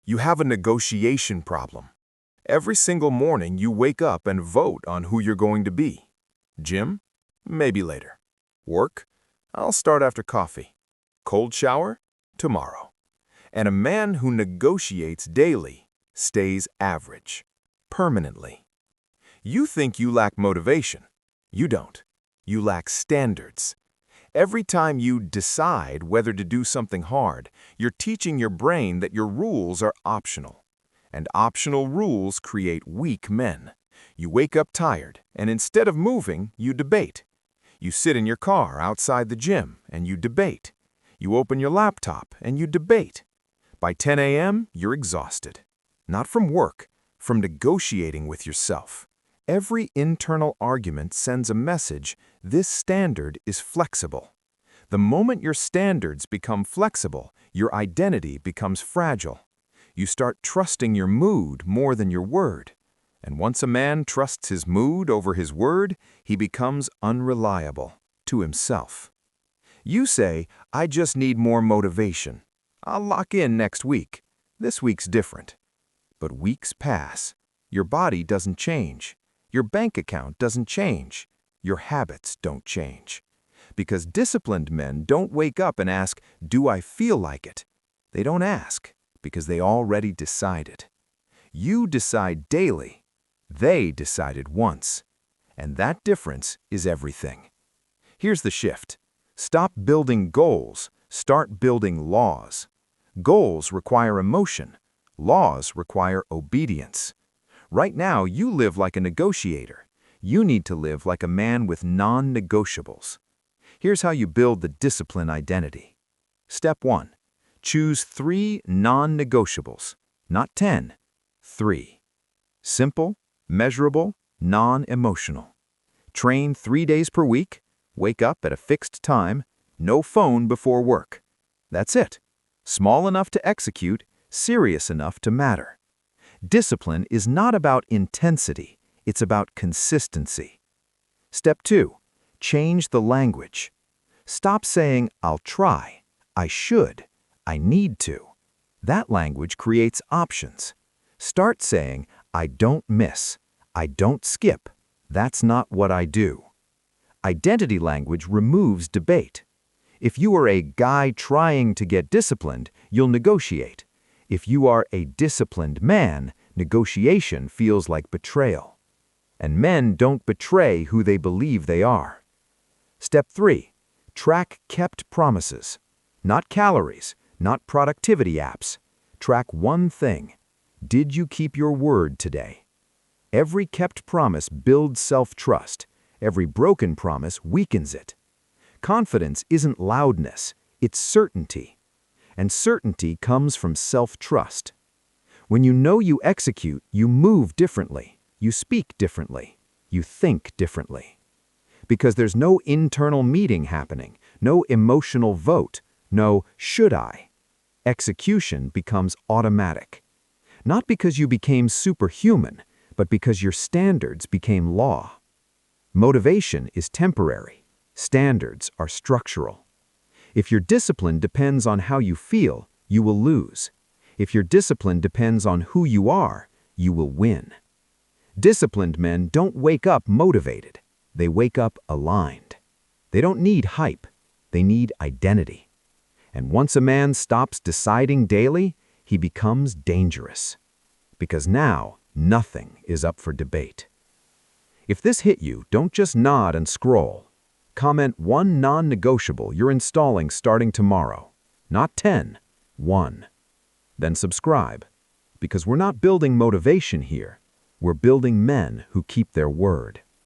You have a negotiation problem. Every single morning you wake up and vote on who you're going to be. Gym? Maybe later. Work? I'll start after coffee. Cold shower? Tomorrow. And a man who negotiates daily stays average. Permanently. You think you lack motivation. You don't. You lack standards. Every time you decide whether to do something hard, you're teaching your brain that your rules are optional. And optional rules create weak men. You wake up tired, and instead of moving, you debate. You sit in your car outside the gym, and you debate. You open your laptop, and you debate. By 10 a.m., you're exhausted. Not from work, from negotiating with yourself. Every internal argument sends a message: this standard is flexible. The moment your standards become flexible, your identity becomes fragile. You start trusting your mood more than your word. And once a man trusts his mood over his word, he becomes unreliable to himself. You say, I just need more motivation. I'll lock in next week. This week's different. But weeks pass. Your body doesn't change. Your bank account doesn't change. Your habits don't change. Because disciplined men don't wake up and ask, do I feel like it? They don't ask, because they already decided. You decide daily. They decided once. And that difference is everything. Here's the shift. Stop building goals. Start building laws. Goals require emotion. Laws require obedience. Right now, you live like a negotiator. You need to live like a man with non-negotiables. Here's how you build the discipline identity. Step 1. Choose 3 non-negotiables, not 10. 3. Simple, measurable, non-emotional. Train 3 days per week. Wake up at a fixed time. No phone before work. That's it. Small enough to execute, serious enough to matter. Discipline is not about intensity, it's about consistency. Step 2. Change the language. Stop saying, I'll try, I should, I need to. That language creates options. Start saying, I don't miss, I don't skip, that's not what I do. Identity language removes debate. If you are a guy trying to get disciplined, you'll negotiate. If you are a disciplined man, negotiation feels like betrayal. And men don't betray who they believe they are. Step 3. Track kept promises. Not calories, not productivity apps. Track one thing. Did you keep your word today? Every kept promise builds self-trust. Every broken promise weakens it. Confidence isn't loudness, it's certainty. And certainty comes from self-trust. When you know you execute, you move differently, you speak differently, you think differently. Because there's no internal meeting happening, no emotional vote, no should I. Execution becomes automatic. Not because you became superhuman, but because your standards became law. Motivation is temporary. Standards are structural. If your discipline depends on how you feel, you will lose. If your discipline depends on who you are, you will win. Disciplined men don't wake up motivated. They wake up aligned. They don't need hype. They need identity. And once a man stops deciding daily, he becomes dangerous. Because now, nothing is up for debate. If this hit you, don't just nod and scroll. Comment 1 non-negotiable you're installing starting tomorrow. Not 10, 1. Then subscribe. Because we're not building motivation here. We're building men who keep their word.